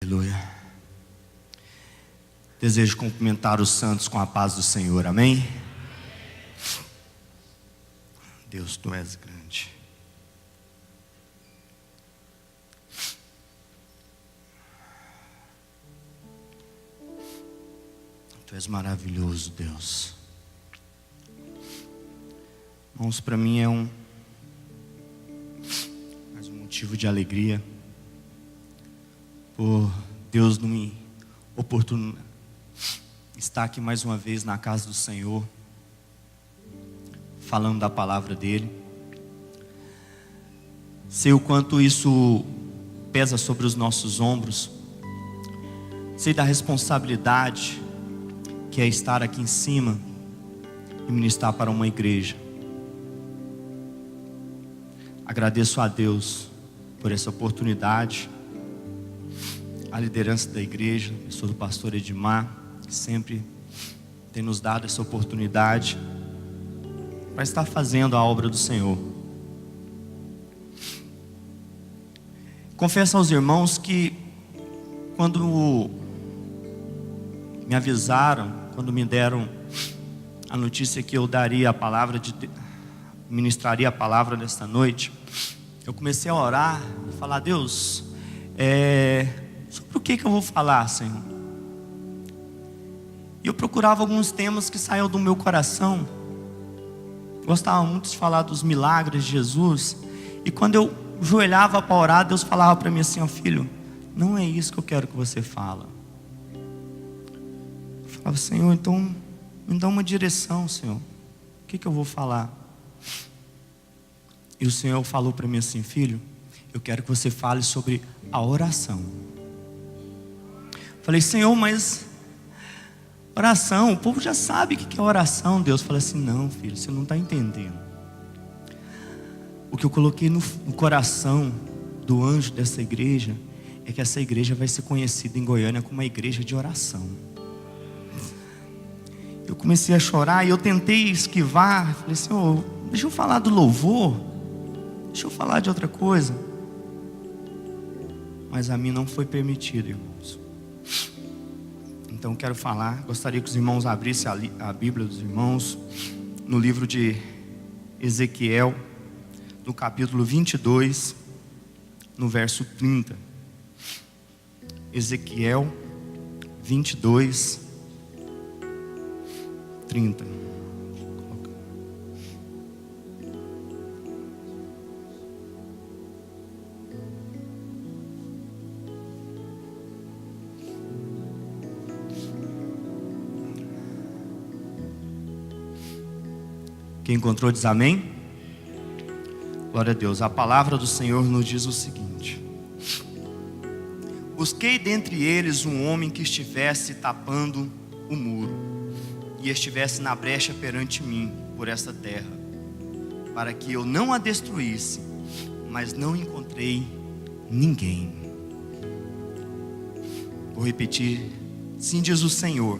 Aleluia. Desejo cumprimentar os santos com a paz do Senhor, amém? Deus, Tu és grande. Tu és maravilhoso, Deus. Irmãos, para mim é mais um motivo de alegria por Deus não me oportunar estar aqui mais uma vez na casa do Senhor, falando da palavra dEle. Sei o quanto isso pesa sobre os nossos ombros. Sei da responsabilidade que é estar aqui em cima e ministrar para uma igreja. Agradeço a Deus por essa oportunidade, a liderança da igreja, a pessoa do pastor Edmar, que sempre tem nos dado essa oportunidade para estar fazendo a obra do Senhor. Confesso aos irmãos que quando me avisaram, quando me deram a notícia que eu daria a palavra ministraria a palavra nesta noite, eu comecei a orar e falar: Deus, sobre o que eu vou falar, Senhor? E eu procurava alguns temas que saíam do meu coração. Gostava muito de falar dos milagres de Jesus. E quando eu ajoelhava para orar, Deus falava para mim assim: ó filho, não é isso que eu quero que você fala. Eu falava: Senhor, então me dá uma direção, Senhor. O que eu vou falar? E o Senhor falou para mim assim: filho, eu quero que você fale sobre a oração. Falei: Senhor, mas oração, o povo já sabe o que é oração. Deus falou assim: não, filho, você não está entendendo. O que eu coloquei no coração do anjo dessa igreja é que essa igreja vai ser conhecida em Goiânia como uma igreja de oração. Eu comecei a chorar e eu tentei esquivar. Falei: Senhor, deixa eu falar do louvor, deixa eu falar de outra coisa. Mas a mim não foi permitido, irmãos. Então quero falar, gostaria que os irmãos abrissem a Bíblia dos irmãos no livro de Ezequiel, no capítulo 22, no verso 30. Ezequiel 22, 30. Quem encontrou diz amém? Glória a Deus. A palavra do Senhor nos diz o seguinte: busquei dentre eles um homem que estivesse tapando o muro e estivesse na brecha perante mim por essa terra, para que eu não a destruísse, mas não encontrei ninguém. Vou repetir: sim, diz o Senhor,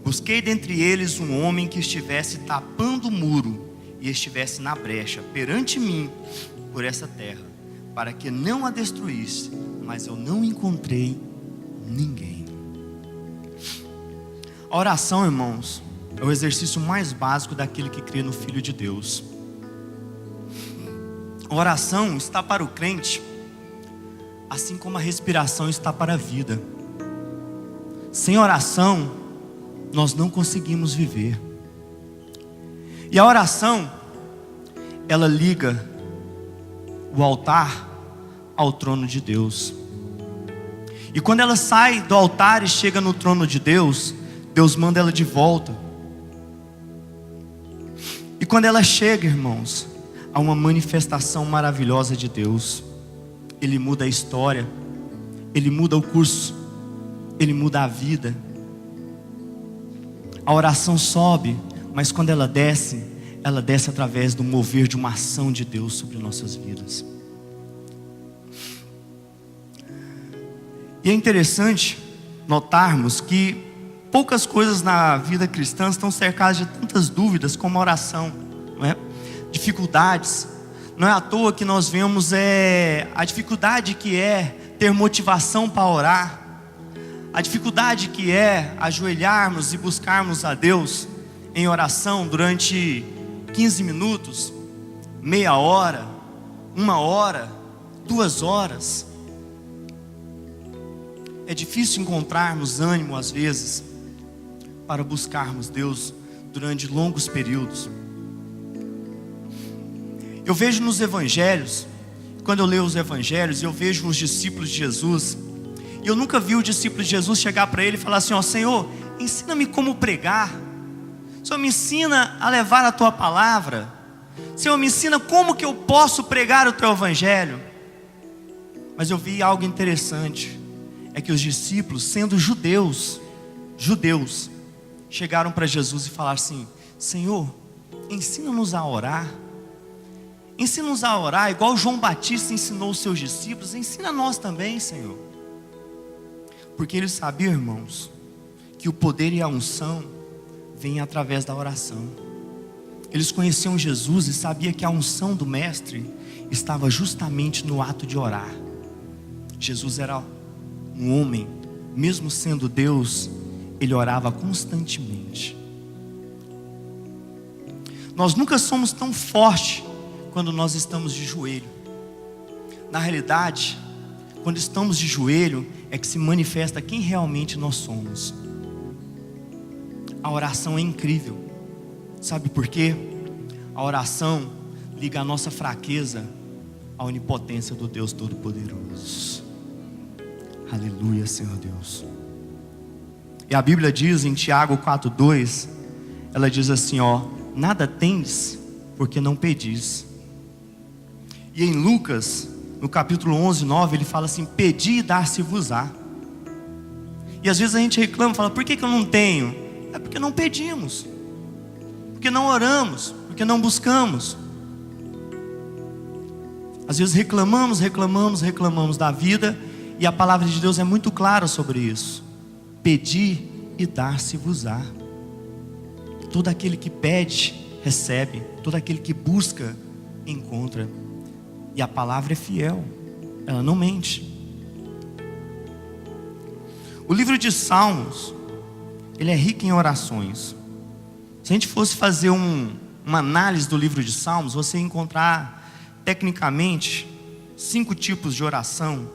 busquei dentre eles um homem que estivesse tapando o muro e estivesse na brecha perante mim por essa terra, para que não a destruísse, mas eu não encontrei ninguém. A oração, irmãos, é o exercício mais básico daquele que crê no Filho de Deus. A oração está para o crente, assim como a respiração está para a vida. Sem oração, nós não conseguimos viver. E a oração, ela liga o altar ao trono de Deus. E quando ela sai do altar e chega no trono de Deus, Deus manda ela de volta. E quando ela chega, irmãos, há uma manifestação maravilhosa de Deus. Ele muda a história, Ele muda o curso, Ele muda a vida. A oração sobe, mas quando ela desce através do mover de uma ação de Deus sobre nossas vidas. E é interessante notarmos que poucas coisas na vida cristã estão cercadas de tantas dúvidas como a oração, não é? Dificuldades. Não é à toa que nós vemos a dificuldade que é ter motivação para orar. A dificuldade que é ajoelharmos e buscarmos a Deus em oração durante 15 minutos, meia hora, 1 hora, 2 horas. É difícil encontrarmos ânimo às vezes para buscarmos Deus durante longos períodos. Eu vejo nos evangelhos, quando eu leio os evangelhos, eu vejo os discípulos de Jesus, e eu nunca vi o discípulo de Jesus chegar para ele e falar assim: ó, Senhor, ensina-me como pregar. Senhor, me ensina a levar a tua palavra. Senhor, me ensina como que eu posso pregar o teu evangelho. Mas eu vi algo interessante, é que os discípulos, sendo judeus, chegaram para Jesus e falaram assim: Senhor, ensina-nos a orar. Ensina-nos a orar, igual João Batista ensinou os seus discípulos. Ensina nós também, Senhor. Porque eles sabiam, irmãos, que o poder e a unção vêm através da oração. Eles conheciam Jesus e sabiam que a unção do Mestre estava justamente no ato de orar. Jesus era um homem, mesmo sendo Deus, ele orava constantemente. Nós nunca somos tão fortes quando nós estamos de joelho. Na realidade, quando estamos de joelho, é que se manifesta quem realmente nós somos. A oração é incrível. Sabe por quê? A oração liga a nossa fraqueza à onipotência do Deus Todo-Poderoso. Aleluia, Senhor Deus. E a Bíblia diz em Tiago 4:2, ela diz assim, ó: nada tendes porque não pedis. E em Lucas, no capítulo 11:9, ele fala assim: pedi e dar-se-vos-á. E às vezes a gente reclama, fala: por que eu não tenho? É porque não pedimos, porque não oramos, porque não buscamos. Às vezes reclamamos da vida, e a palavra de Deus é muito clara sobre isso: pedi e dar-se-vos-á. Todo aquele que pede, recebe. Todo aquele que busca, encontra. E a palavra é fiel, ela não mente. O livro de Salmos, ele é rico em orações. Se a gente fosse fazer uma análise do livro de Salmos, você ia encontrar tecnicamente 5 tipos de oração: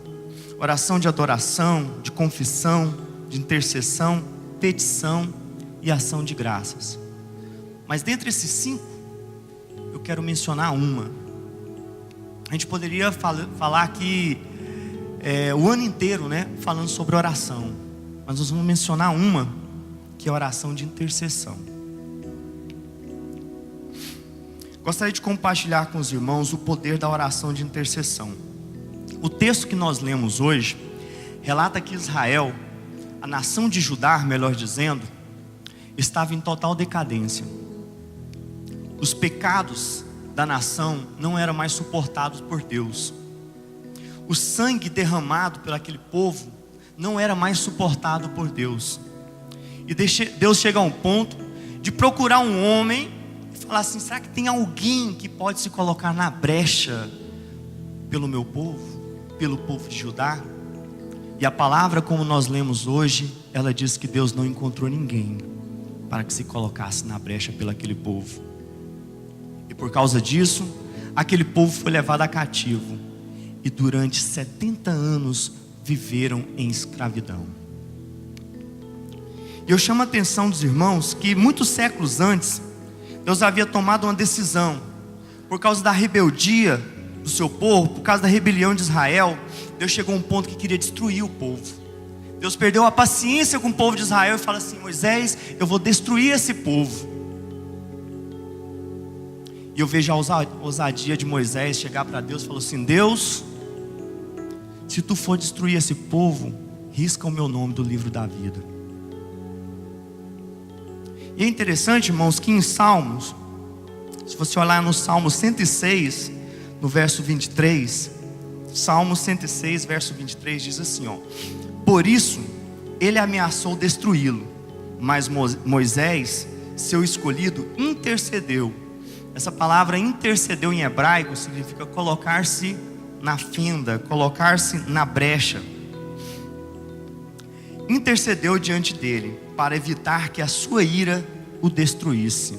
oração de adoração, de confissão, de intercessão, petição e ação de graças. Mas dentre esses 5, eu quero mencionar uma. A gente poderia falar aqui o ano inteiro, né, falando sobre oração, mas nós vamos mencionar uma, que é a oração de intercessão. Gostaria de compartilhar com os irmãos o poder da oração de intercessão. O texto que nós lemos hoje relata que Israel, a nação de Judá, melhor dizendo, estava em total decadência. Os pecados da nação não eram mais suportados por Deus. O sangue derramado por aquele povo não era mais suportado por Deus. E Deus chega a um ponto de procurar um homem e falar assim: será que tem alguém que pode se colocar na brecha pelo meu povo, pelo povo de Judá? E a palavra, como nós lemos hoje, ela diz que Deus não encontrou ninguém para que se colocasse na brecha pelo aquele povo. E por causa disso, aquele povo foi levado a cativo, e durante 70 anos viveram em escravidão. E eu chamo a atenção dos irmãos que muitos séculos antes, Deus havia tomado uma decisão. Por causa da rebeldia do seu povo, por causa da rebelião de Israel, Deus chegou a um ponto que queria destruir o povo. Deus perdeu a paciência com o povo de Israel e fala assim: Moisés, eu vou destruir esse povo. E eu vejo a ousadia de Moisés chegar para Deus e falar assim: Deus, se tu for destruir esse povo, risca o meu nome do livro da vida. E é interessante, irmãos, que em Salmos, se você olhar no Salmo 106, no verso 23, Salmo 106, verso 23, diz assim, ó: por isso ele ameaçou destruí-lo, mas Moisés, seu escolhido, intercedeu. Essa palavra intercedeu em hebraico significa colocar-se na fenda, colocar-se na brecha. intercedeu diante dele para evitar que a sua ira o destruísse.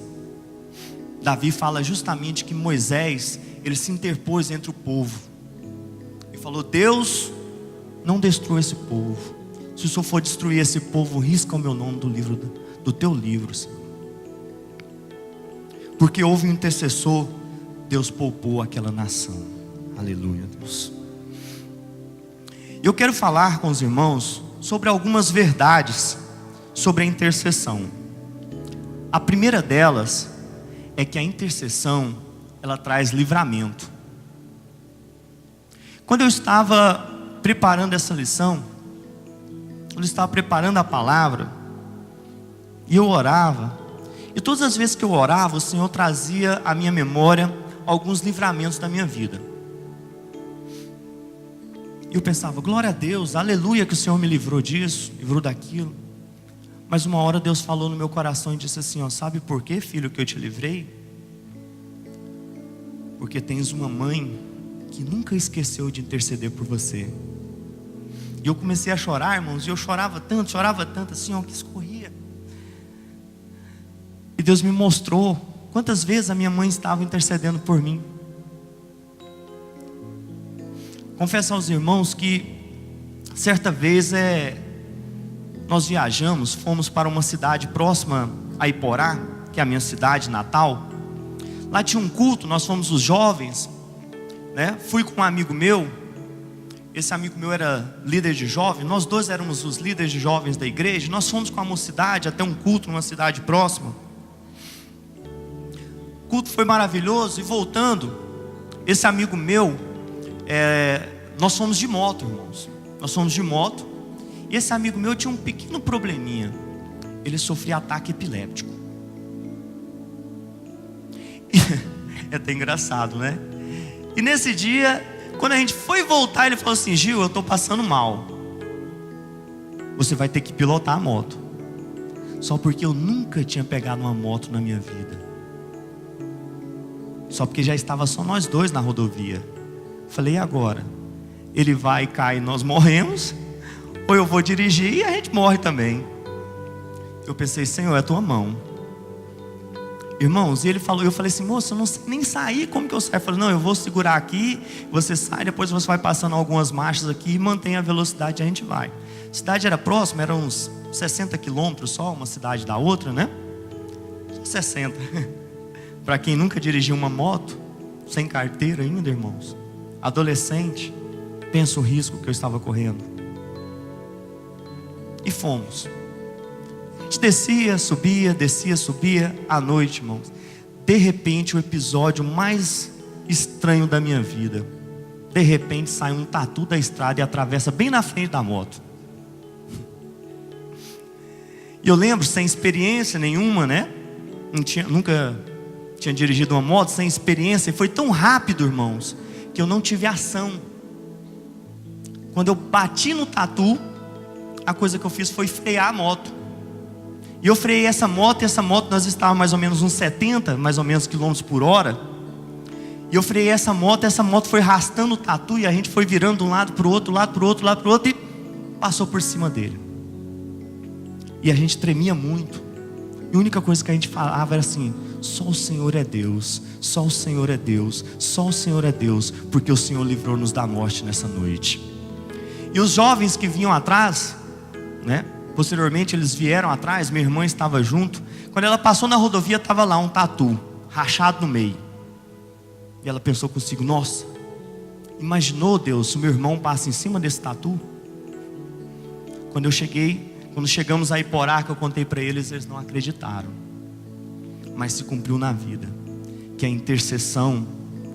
Davi fala justamente que Moisés, ele se interpôs entre o povo e falou: Deus, não destrua esse povo. Se o Senhor for destruir esse povo, risca o meu nome do teu livro, Senhor. Porque houve um intercessor, Deus poupou aquela nação. Aleluia, Deus. Eu quero falar com os irmãos sobre algumas verdades sobre a intercessão. A primeira delas é que a intercessão, ela traz livramento. Quando eu estava preparando essa lição, quando eu estava preparando a palavra, e eu orava, e todas as vezes que eu orava, o Senhor trazia à minha memória alguns livramentos da minha vida. E eu pensava: glória a Deus, aleluia que o Senhor me livrou disso, livrou daquilo. Mas uma hora Deus falou no meu coração e disse assim: sabe por quê, filho, que eu te livrei? Porque tens uma mãe que nunca esqueceu de interceder por você. E eu comecei a chorar, irmãos, e eu chorava tanto assim, que escorria. E Deus me mostrou quantas vezes a minha mãe estava intercedendo por mim. Confesso aos irmãos que certa vez nós viajamos, fomos para uma cidade próxima a Iporá, que é a minha cidade natal. Lá tinha um culto, nós fomos os jovens, né? Fui com um amigo meu. Esse amigo meu era líder de jovens, nós dois éramos os líderes de jovens da igreja. Nós fomos com a mocidade até um culto numa cidade próxima. O culto foi maravilhoso. E voltando, esse amigo meu, nós fomos de moto, irmãos. Nós fomos de moto. E esse amigo meu tinha um pequeno probleminha. Ele sofria ataque epiléptico. É até engraçado, né? E nesse dia, quando a gente foi voltar, ele falou assim: Gil, eu estou passando mal. Você vai ter que pilotar a moto. Só porque eu nunca tinha pegado uma moto na minha vida. Só porque já estava só nós dois na rodovia. Falei: e agora? Ele vai, cai e nós morremos, ou eu vou dirigir e a gente morre também. Eu pensei: Senhor, é a tua mão. Irmãos, e ele falou, eu falei assim: moço, eu não sei nem sair, como que eu saio? Ele falou: não, eu vou segurar aqui, você sai, depois você vai passando algumas marchas aqui e mantém a velocidade e a gente vai. A cidade era próxima, era uns 60 quilômetros só, uma cidade da outra, né? 60. Para quem nunca dirigiu uma moto, sem carteira ainda, irmãos, adolescente, pensa o risco que eu estava correndo. E fomos. A gente descia, subia, à noite, irmãos. De repente, o episódio mais estranho da minha vida. De repente, sai um tatu da estrada e atravessa bem na frente da moto. E eu lembro, sem experiência nenhuma, né? Nunca tinha dirigido uma moto, sem experiência. E foi tão rápido, irmãos, que eu não tive ação. Quando eu bati no tatu, a coisa que eu fiz foi frear a moto. E eu freiei essa moto, e essa moto nós estávamos mais ou menos uns 70, mais ou menos quilômetros por hora. E eu freiei essa moto foi arrastando o tatu, e a gente foi virando de um lado para o outro, e passou por cima dele. E a gente tremia muito. E a única coisa que a gente falava era assim: só o Senhor é Deus, só o Senhor é Deus, só o Senhor é Deus, porque o Senhor livrou-nos da morte nessa noite. E os jovens que vinham atrás, né? Posteriormente eles vieram atrás, minha irmã estava junto. Quando ela passou na rodovia, estava lá um tatu, rachado no meio. E ela pensou consigo: nossa, imaginou, Deus, se o meu irmão passa em cima desse tatu? Quando chegamos a Iporá, que eu contei para eles, eles não acreditaram. Mas se cumpriu na vida, que a intercessão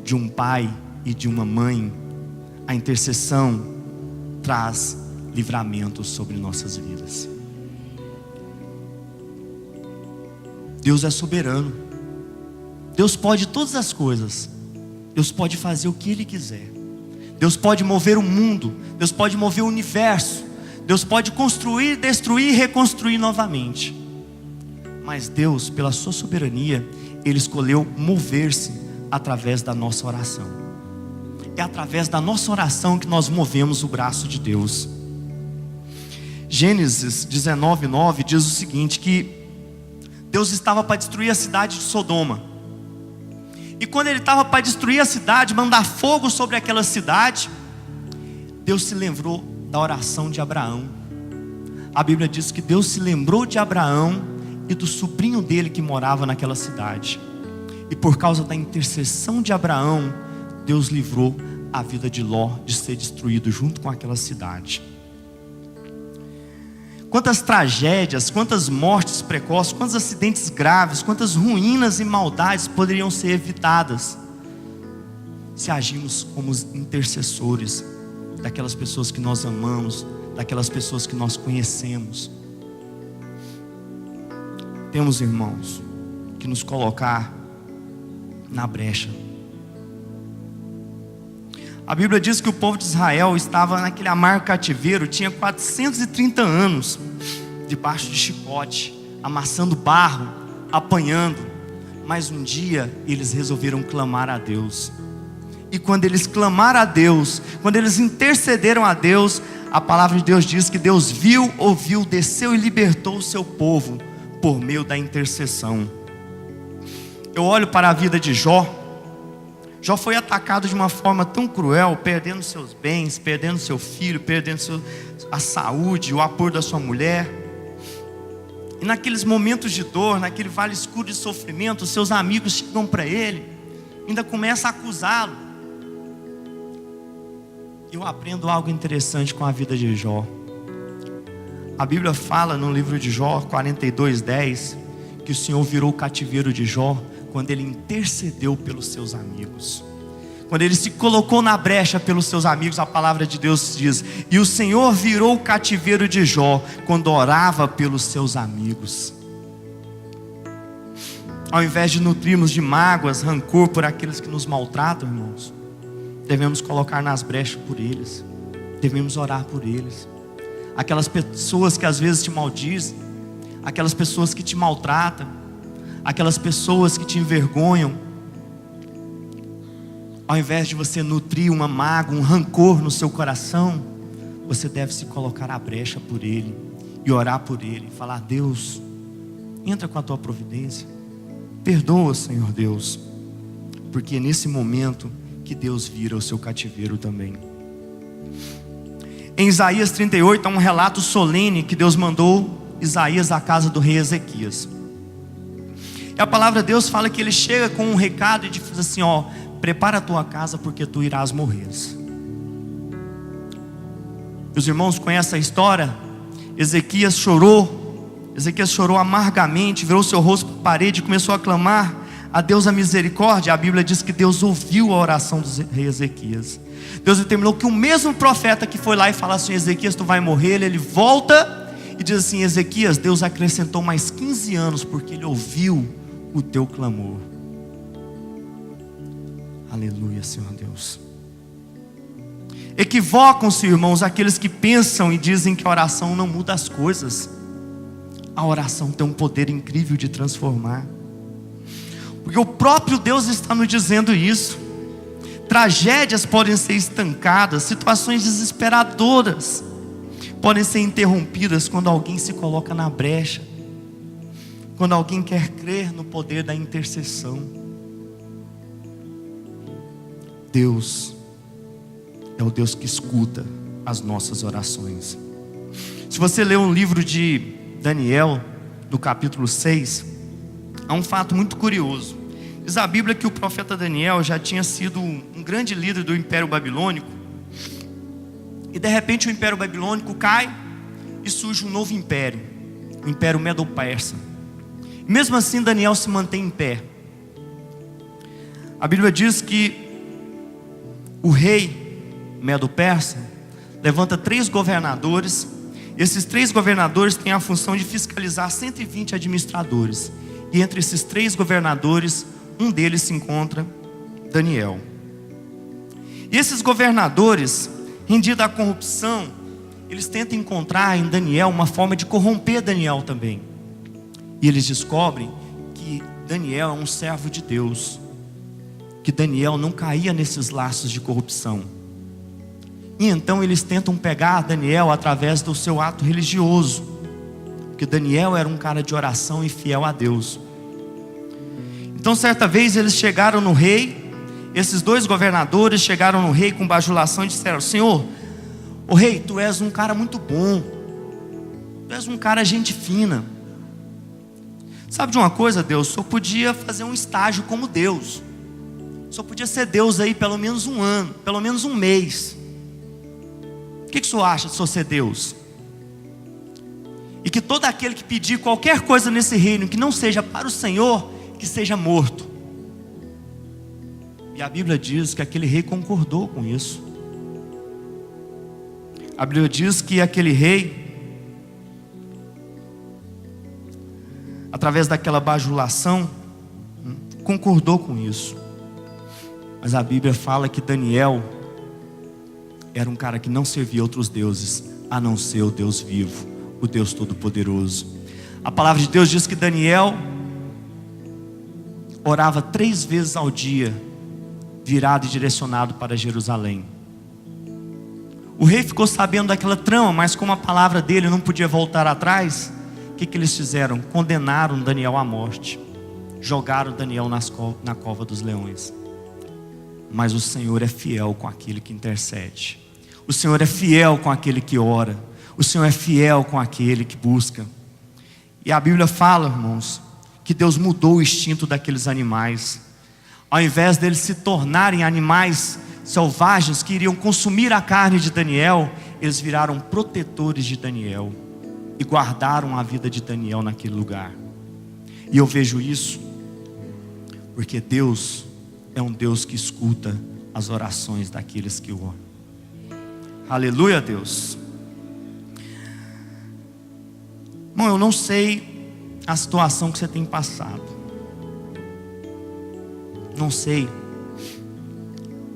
de um pai e de uma mãe, a intercessão traz livramento sobre nossas vidas. Deus é soberano. Deus pode todas as coisas. Deus pode fazer o que Ele quiser. Deus pode mover o mundo. Deus pode mover o universo. Deus pode construir, destruir e reconstruir novamente. Mas Deus, pela sua soberania, Ele escolheu mover-se através da nossa oração. É através da nossa oração que nós movemos o braço de Deus. Gênesis 19:9 diz o seguinte, que Deus estava para destruir a cidade de Sodoma. E quando ele estava para destruir a cidade, mandar fogo sobre aquela cidade, Deus se lembrou da oração de Abraão. A Bíblia diz que Deus se lembrou de Abraão e do sobrinho dele que morava naquela cidade. E por causa da intercessão de Abraão, Deus livrou a vida de Ló de ser destruído junto com aquela cidade. Quantas tragédias, quantas mortes precoces, quantos acidentes graves, quantas ruínas e maldades poderiam ser evitadas se agirmos como intercessores daquelas pessoas que nós amamos, daquelas pessoas que nós conhecemos. Temos, irmãos, que nos colocar na brecha. A Bíblia diz que o povo de Israel estava naquele amargo cativeiro, tinha 430 anos, debaixo de chicote, amassando barro, apanhando. Mas um dia eles resolveram clamar a Deus. E quando eles clamaram a Deus, quando eles intercederam a Deus, a palavra de Deus diz que Deus viu, ouviu, desceu e libertou o seu povo por meio da intercessão. Eu olho para a vida de Jó. Jó foi atacado de uma forma tão cruel, perdendo seus bens, perdendo seu filho, perdendo a saúde, o apoio da sua mulher. E naqueles momentos de dor, naquele vale escuro de sofrimento, seus amigos chegam para ele, ainda começam a acusá-lo. Eu aprendo algo interessante com a vida de Jó. A Bíblia fala no livro de Jó 42:10 que o Senhor virou o cativeiro de Jó quando ele intercedeu pelos seus amigos. Quando ele se colocou na brecha pelos seus amigos, a palavra de Deus diz: e o Senhor virou o cativeiro de Jó quando orava pelos seus amigos. Ao invés de nutrirmos de mágoas, rancor por aqueles que nos maltratam, irmãos, devemos colocar nas brechas por eles, devemos orar por eles. Aquelas pessoas que às vezes te maldizem, aquelas pessoas que te maltratam, aquelas pessoas que te envergonham, ao invés de você nutrir uma mágoa, um rancor no seu coração, você deve se colocar à brecha por ele e orar por ele, falar: Deus, entra com a tua providência, perdoa, Senhor Deus, porque é nesse momento que Deus vira o seu cativeiro também. Em Isaías 38 há um relato solene que Deus mandou Isaías à casa do rei Ezequias. E a palavra de Deus fala que ele chega com um recado e diz assim: ó, prepara a tua casa porque tu irás morrer. Os irmãos conhecem a história? Ezequias chorou amargamente, virou seu rosto para a parede e começou a clamar a Deus a misericórdia. A Bíblia diz que Deus ouviu a oração do rei Ezequias. Deus determinou que o mesmo profeta que foi lá e falou assim: Ezequias, tu vai morrer, ele volta e diz assim: Ezequias, Deus acrescentou mais 15 anos porque ele ouviu o teu clamor. Aleluia, Senhor Deus. Equivocam-se, irmãos, aqueles que pensam e dizem que a oração não muda as coisas. A oração tem um poder incrível de transformar, porque o próprio Deus está nos dizendo isso. Tragédias podem ser estancadas, situações desesperadoras podem ser interrompidas quando alguém se coloca na brecha, quando alguém quer crer no poder da intercessão. Deus é o Deus que escuta as nossas orações. Se você ler um livro de Daniel, no capítulo 6, há um fato muito curioso. Diz a Bíblia que o profeta Daniel já tinha sido um grande líder do Império Babilônico. E de repente o Império Babilônico cai e surge um novo império, o Império Medo-Persa. Mesmo assim Daniel se mantém em pé. A Bíblia diz que o rei Medo-Persa levanta 3 governadores. Esses 3 governadores têm a função de fiscalizar 120 administradores. E entre esses 3 governadores, um deles se encontra Daniel. E esses governadores, rendidos à corrupção, eles tentam encontrar em Daniel uma forma de corromper Daniel também. E eles descobrem que Daniel é um servo de Deus, que Daniel não caía nesses laços de corrupção. E então eles tentam pegar Daniel através do seu ato religioso, porque Daniel era um cara de oração e fiel a Deus. Então certa vez eles chegaram no rei, esses dois governadores chegaram no rei com bajulação e disseram: Senhor, o rei, tu és um cara muito bom, tu és um cara gente fina. Sabe de uma coisa, Deus? O senhor podia fazer um estágio como Deus. O senhor podia ser Deus aí pelo menos um ano, pelo menos um mês. O que o senhor acha de o senhor ser Deus? E que todo aquele que pedir qualquer coisa nesse reino que não seja para o Senhor, que seja morto. E a Bíblia diz que aquele rei concordou com isso. A Bíblia diz que aquele rei, através daquela bajulação, concordou com isso. Mas a Bíblia fala que Daniel era um cara que não servia outros deuses, a não ser o Deus vivo, o Deus Todo-Poderoso. A palavra de Deus diz que Daniel orava 3 vezes ao dia, virado e direcionado para Jerusalém. O rei ficou sabendo daquela trama, mas como a palavra dele não podia voltar atrás, o que eles fizeram? Condenaram Daniel à morte, jogaram Daniel na cova dos leões. Mas o Senhor é fiel com aquele que intercede. O Senhor é fiel com aquele que ora. O Senhor é fiel com aquele que busca. E a Bíblia fala, irmãos, que Deus mudou o instinto daqueles animais. Ao invés deles se tornarem animais selvagens que iriam consumir a carne de Daniel, eles viraram protetores de Daniel e guardaram a vida de Daniel naquele lugar. E eu vejo isso porque Deus é um Deus que escuta as orações daqueles que o oram. Aleluia, Deus. Bom, eu não sei a situação que você tem passado. Não sei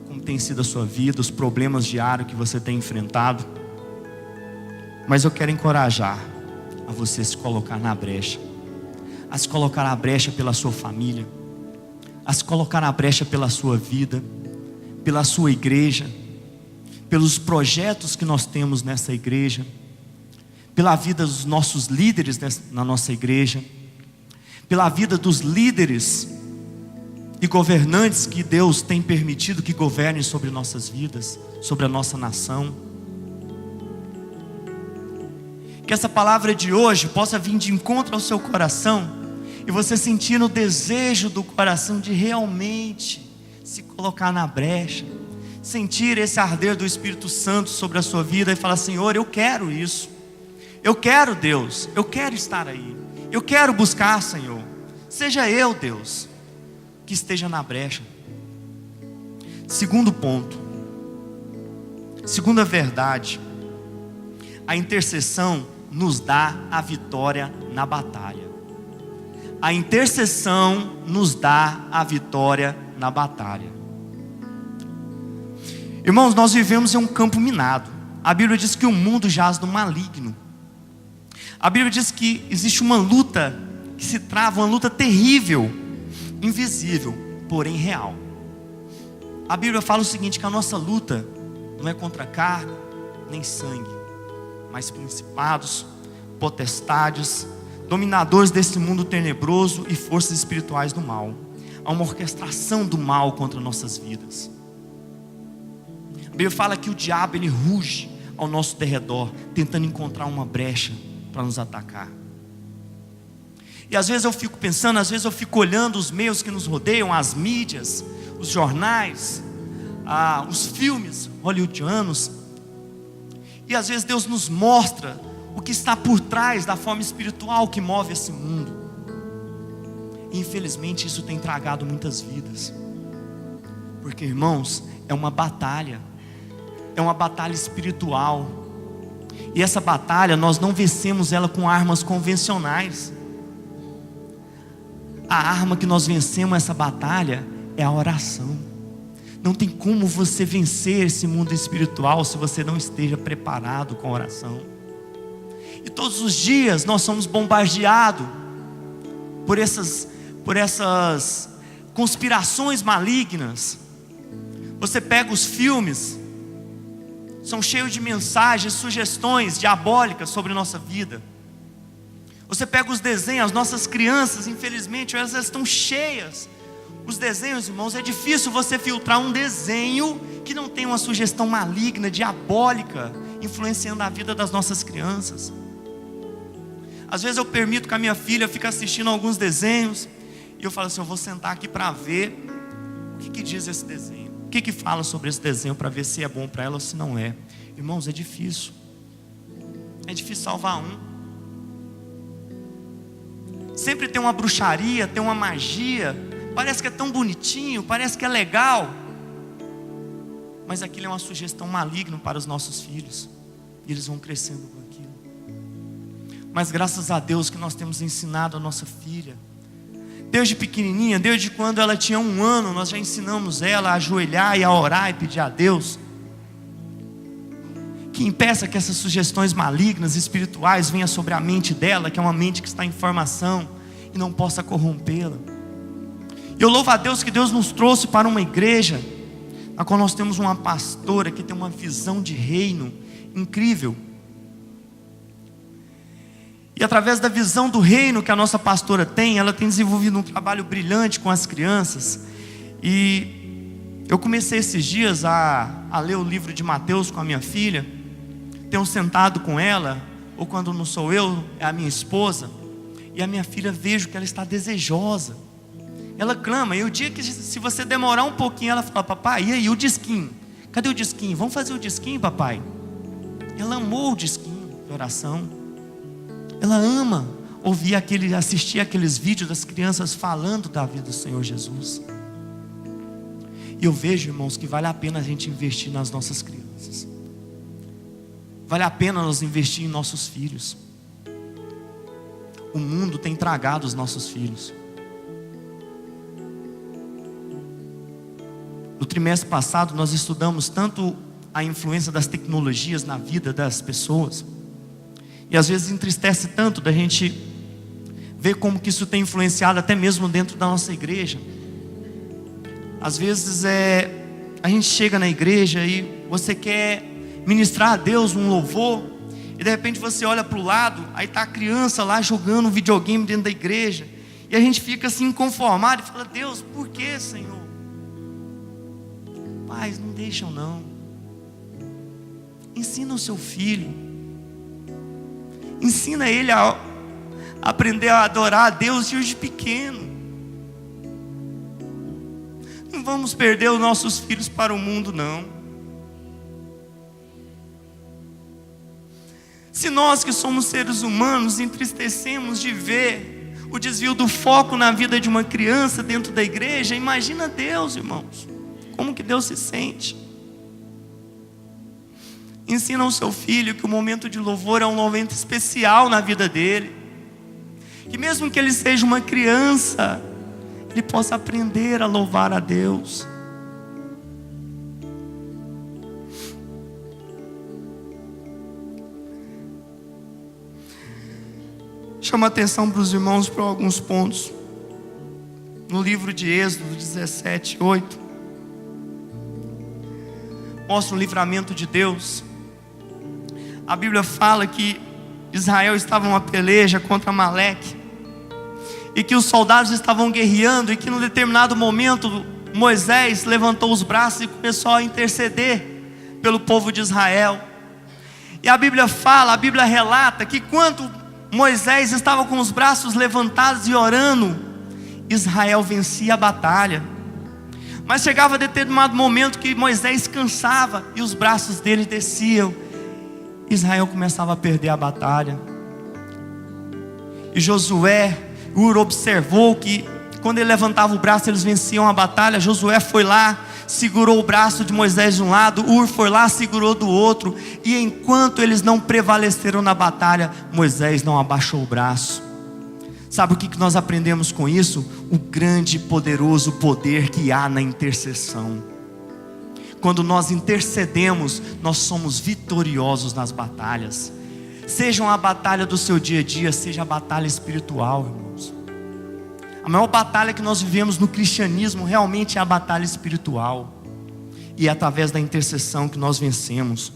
como tem sido a sua vida, os problemas diários que você tem enfrentado. Mas eu quero encorajar a você se colocar na brecha, a se colocar na brecha pela sua família, a se colocar na brecha pela sua vida, pela sua igreja, pelos projetos que nós temos nessa igreja, pela vida dos nossos líderes na nossa igreja, pela vida dos líderes e governantes que Deus tem permitido que governem sobre nossas vidas, sobre a nossa nação. Que essa palavra de hoje possa vir de encontro ao seu coração, e você sentir o desejo do coração de realmente se colocar na brecha, sentir esse arder do Espírito Santo sobre a sua vida e falar: Senhor, eu quero isso, eu quero, Deus, eu quero estar aí, eu quero buscar, Senhor. Seja eu, Deus, que esteja na brecha. Segundo ponto, segunda verdade: a intercessão nos dá a vitória na batalha. A intercessão nos dá a vitória na batalha. Irmãos, nós vivemos em um campo minado. A Bíblia diz que o mundo jaz no maligno. A Bíblia diz que existe uma luta que se trava, uma luta terrível, invisível, porém real. A Bíblia fala o seguinte, que a nossa luta não é contra carne, nem sangue, mas principados, potestades, dominadores desse mundo tenebroso e forças espirituais do mal. Há uma orquestração do mal contra nossas vidas. A Bíblia fala que o diabo, ele ruge ao nosso derredor, tentando encontrar uma brecha para nos atacar. E às vezes eu fico pensando, às vezes eu fico olhando os meios que nos rodeiam, as mídias, os jornais, os filmes hollywoodianos, e às vezes Deus nos mostra o que está por trás da forma espiritual que move esse mundo. E infelizmente isso tem tragado muitas vidas, porque, irmãos, é uma batalha espiritual, e essa batalha nós não vencemos ela com armas convencionais. A arma que nós vencemos essa batalha é a oração. Não tem como você vencer esse mundo espiritual se você não esteja preparado com a oração. E todos os dias nós somos bombardeados por essas conspirações malignas. Você pega os filmes são cheios de mensagens, sugestões diabólicas sobre nossa vida. Você pega os desenhos, as nossas crianças, infelizmente, elas estão cheias. Os desenhos, irmãos, é difícil você filtrar um desenho que não tem uma sugestão maligna, diabólica, influenciando a vida das nossas crianças. Às vezes eu permito que a minha filha fique assistindo alguns desenhos, e eu falo assim, eu vou sentar aqui para ver o que diz esse desenho, o que fala sobre esse desenho, para ver se é bom para ela ou se não é. Irmãos, é difícil salvar um. Sempre tem uma bruxaria, tem uma magia, parece que é tão bonitinho, parece que é legal, mas aquilo é uma sugestão maligna para os nossos filhos, e eles vão crescendo com aquilo. Mas graças a Deus que nós temos ensinado a nossa filha, desde pequenininha, desde quando ela tinha 1 ano, nós já ensinamos ela a ajoelhar e a orar e pedir a Deus que impeça que essas sugestões malignas, espirituais, venham sobre a mente dela, que é uma mente que está em formação, e não possa corrompê-la. E eu louvo a Deus que Deus nos trouxe para uma igreja, na qual nós temos uma pastora que tem uma visão de reino incrível. E através da visão do reino que a nossa pastora tem, ela tem desenvolvido um trabalho brilhante com as crianças. E eu comecei esses dias a ler o livro de Mateus com a minha filha. Tenho sentado com ela, ou quando não sou eu, é a minha esposa, e a minha filha, vejo que ela está desejosa. Ela clama, e o dia que se você demorar um pouquinho, ela fala, papai, e aí o disquinho? Cadê o disquinho? Vamos fazer o disquinho, papai? Ela amou o disquinho de oração. Ela ama assistir aqueles vídeos das crianças falando da vida do Senhor Jesus. E eu vejo, irmãos, que vale a pena a gente investir nas nossas crianças. Vale a pena nós investir em nossos filhos. O mundo tem tragado os nossos filhos. No trimestre passado nós estudamos tanto a influência das tecnologias na vida das pessoas. E às vezes entristece tanto da gente ver como que isso tem influenciado até mesmo dentro da nossa igreja. Às vezes a gente chega na igreja e você quer ministrar a Deus um louvor, e de repente você olha para o lado, aí está a criança lá jogando um videogame dentro da igreja, e a gente fica assim inconformado e fala, Deus, por que, Senhor? Pais, não deixam não. Ensina o seu filho, ensina ele a aprender a adorar a Deus desde pequeno. Não vamos perder os nossos filhos para o mundo, não. Se nós que somos seres humanos entristecemos de ver o desvio do foco na vida de uma criança dentro da igreja, imagina Deus, irmãos, como que Deus se sente. Ensina ao seu filho que o momento de louvor é um momento especial na vida dele, que mesmo que ele seja uma criança, ele possa aprender a louvar a Deus. Chama atenção para os irmãos para alguns pontos. No livro de Êxodo 17:8, mostra o livramento de Deus. A Bíblia fala que Israel estava em uma peleja contra Amaleque, e que os soldados estavam guerreando, e que num determinado momento Moisés levantou os braços e começou a interceder pelo povo de Israel. E a Bíblia relata que quando Moisés estava com os braços levantados e orando, Israel vencia a batalha. Mas chegava determinado momento que Moisés cansava e os braços dele desciam, Israel começava a perder a batalha. E Josué, observou que quando ele levantava o braço eles venciam a batalha. Josué foi lá, segurou o braço de Moisés de um lado, foi lá, segurou do outro, e enquanto eles não prevaleceram na batalha, Moisés não abaixou o braço. Sabe o que nós aprendemos com isso? O grande e poderoso poder que há na intercessão. Quando nós intercedemos, nós somos vitoriosos nas batalhas. Seja a batalha do seu dia a dia, seja a batalha espiritual, irmãos. A maior batalha que nós vivemos no cristianismo realmente é a batalha espiritual. E é através da intercessão que nós vencemos.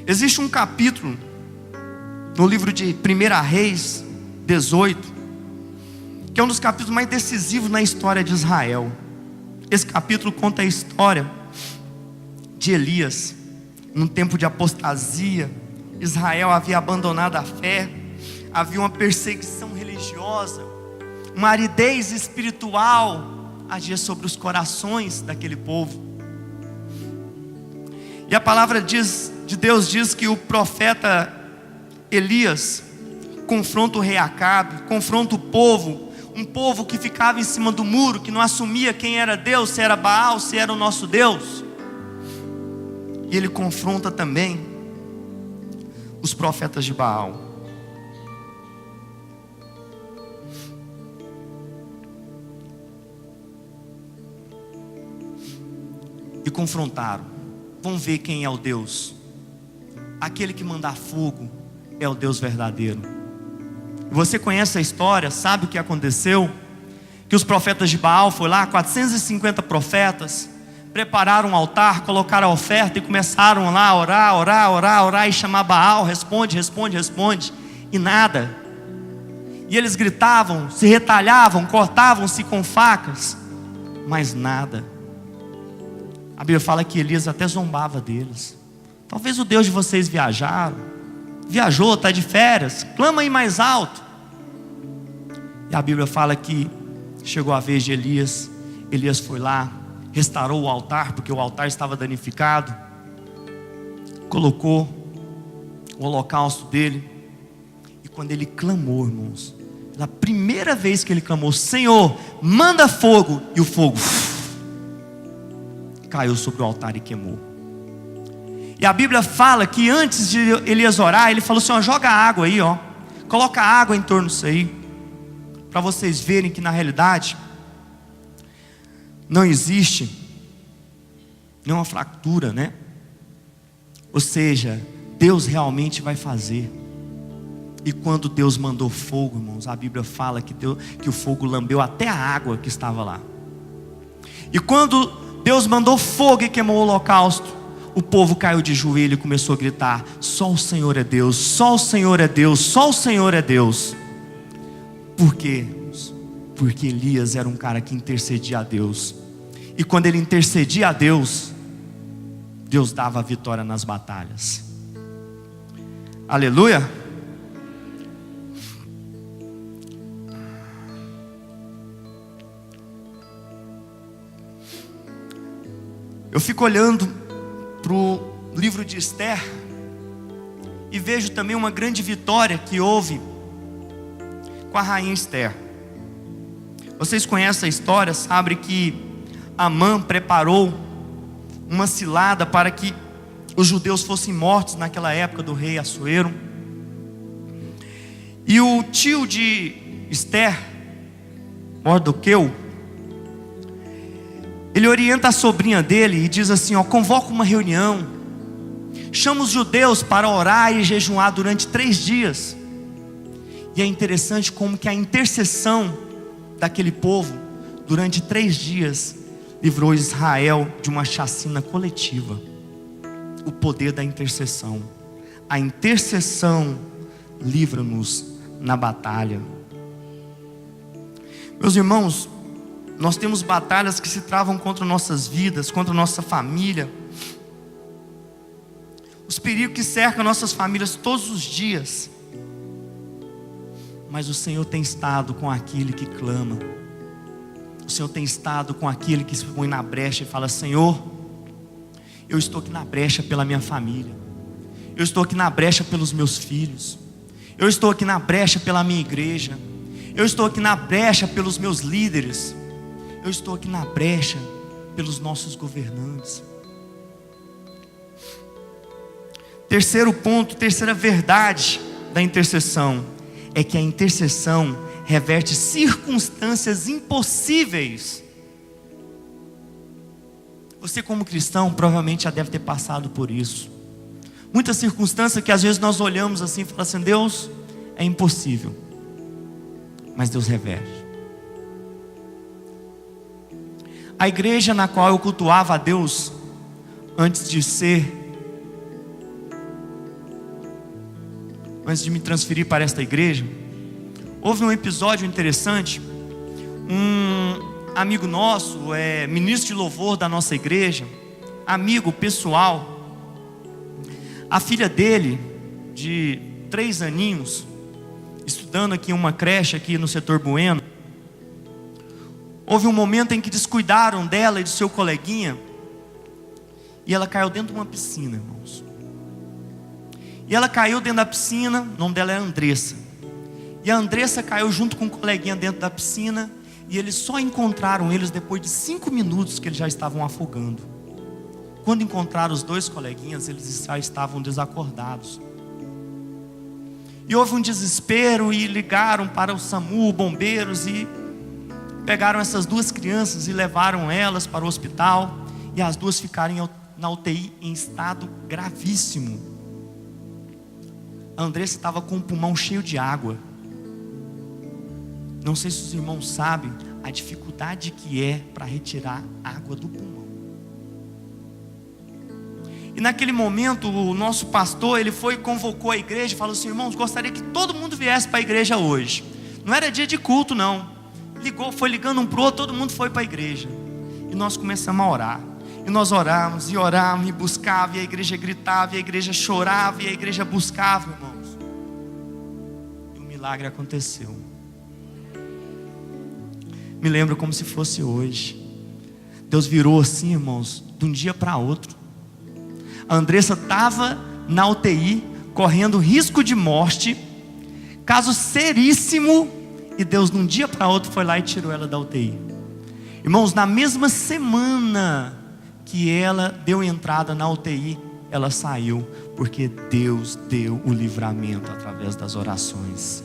Existe um capítulo no livro de 1 Reis 18, que é um dos capítulos mais decisivos na história de Israel. Esse capítulo conta a história de Elias. Num tempo de apostasia, Israel havia abandonado a fé, havia uma perseguição religiosa, uma aridez espiritual agia sobre os corações daquele povo. E a palavra de Deus diz que o profeta Elias confronta o rei Acabe, confronta o povo, um povo que ficava em cima do muro, que não assumia quem era Deus, se era Baal, se era o nosso Deus. E ele confronta também os profetas de Baal. E confrontaram. Vamos ver quem é o Deus. Aquele que manda fogo é o Deus verdadeiro. Você conhece a história, sabe o que aconteceu? Que os profetas de Baal foram lá, 450 profetas, prepararam um altar, colocaram a oferta e começaram lá a orar e chamar Baal, responde, e nada. E eles gritavam, se retalhavam, cortavam-se com facas, mas nada. A Bíblia fala que Elias até zombava deles. Talvez o Deus de vocês viajou, está de férias, clama aí mais alto. E a Bíblia fala que chegou a vez de Elias. Elias foi lá, restaurou o altar, porque o altar estava danificado, colocou o holocausto dele. E quando ele clamou, irmãos, na primeira vez que ele clamou, Senhor, manda fogo, e o fogo caiu sobre o altar e queimou. E a Bíblia fala que antes de Elias orar, ele falou assim, ó, joga água aí, ó, coloca água em torno disso aí, para vocês verem que na realidade não existe nenhuma fratura, né? Ou seja, Deus realmente vai fazer. E quando Deus mandou fogo, irmãos, a Bíblia fala que o fogo lambeu até a água que estava lá. E quando Deus mandou fogo e queimou o holocausto, o povo caiu de joelho e começou a gritar, só o Senhor é Deus, só o Senhor é Deus, só o Senhor é Deus. Por quê? Porque Elias era um cara que intercedia a Deus. E quando ele intercedia a Deus, Deus dava a vitória nas batalhas. Aleluia. Eu fico olhando para o livro de Esther e vejo também uma grande vitória que houve com a rainha Esther. Vocês conhecem a história, sabem que Amã preparou uma cilada para que os judeus fossem mortos naquela época do rei Assuero. E o tio de Esther, Mardoqueu, ele orienta a sobrinha dele e diz assim, ó, convoca uma reunião, chama os judeus para orar e jejuar durante 3 dias. E é interessante como que a intercessão daquele povo, durante 3 dias, livrou Israel de uma chacina coletiva. O poder da intercessão. A intercessão livra-nos na batalha. Meus irmãos, nós temos batalhas que se travam contra nossas vidas, contra nossa família. Os perigos que cercam nossas famílias todos os dias. Mas o Senhor tem estado com aquele que clama. O Senhor tem estado com aquele que se põe na brecha e fala, Senhor, eu estou aqui na brecha pela minha família. Eu estou aqui na brecha pelos meus filhos. Eu estou aqui na brecha pela minha igreja. Eu estou aqui na brecha pelos meus líderes. Eu estou aqui na brecha pelos nossos governantes. Terceiro ponto, terceira verdade da intercessão é que a intercessão reverte circunstâncias impossíveis. Você como cristão provavelmente já deve ter passado por isso. Muitas circunstâncias que às vezes nós olhamos assim e falamos assim, Deus, é impossível. Mas Deus reverte. A igreja na qual eu cultuava a Deus, antes de ser antes de me transferir para esta igreja, houve um episódio interessante. Um amigo nosso, ministro de louvor da nossa igreja, amigo pessoal, a filha dele, de 3 aninhos, estudando aqui em uma creche aqui no setor Bueno, houve um momento em que descuidaram dela e de seu coleguinha, e ela caiu dentro de uma piscina, irmãos. E ela caiu dentro da piscina, o nome dela é Andressa. E a Andressa caiu junto com o coleguinha dentro da piscina, e eles só encontraram eles depois de 5 minutos que eles já estavam afogando. Quando encontraram os 2 coleguinhas, eles já estavam desacordados. E houve um desespero, e ligaram para o SAMU, bombeiros, e pegaram essas 2 crianças e levaram elas para o hospital. E as 2 ficaram na UTI em estado gravíssimo. A Andressa estava com o pulmão cheio de água. Não sei se os irmãos sabem a dificuldade que é para retirar água do pulmão. E naquele momento o nosso pastor, ele foi e convocou a igreja e falou assim: irmãos, gostaria que todo mundo viesse para a igreja hoje. Não era dia de culto não. Foi ligando um para o outro, todo mundo foi para a igreja. E nós começamos a orar. E nós orávamos e orávamos e buscávamos, e a igreja gritava, e a igreja chorava, e a igreja buscava, irmãos. E um milagre aconteceu. Me lembro como se fosse hoje. Deus virou assim, irmãos, de um dia para outro. A Andressa estava na UTI, correndo risco de morte, caso seríssimo, e Deus de um dia para outro foi lá e tirou ela da UTI. Irmãos, na mesma semana que ela deu entrada na UTI, ela saiu, porque Deus deu o livramento através das orações.